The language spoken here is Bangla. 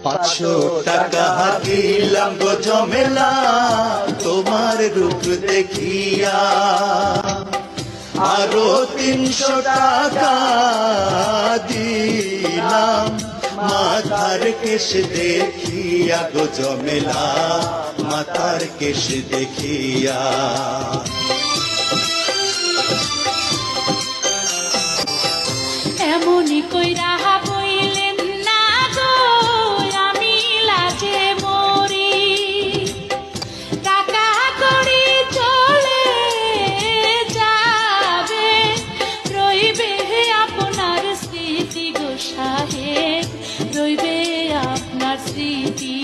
500 টাকা দিলাম গো জমেলা তোমার রূপ দেখিয়া, আরো 300 টাকা দিলাম মাথার কেশ দেখিয়া গো জমেলা মাথার কেশ দেখিয়া। এমনই কইরা বইলেন না গো আমি লাজে মরি, টাকা করি চলে যাবে রইবে আপনার স্মৃতি গো সাহেব, রইবে আপনার স্মৃতি।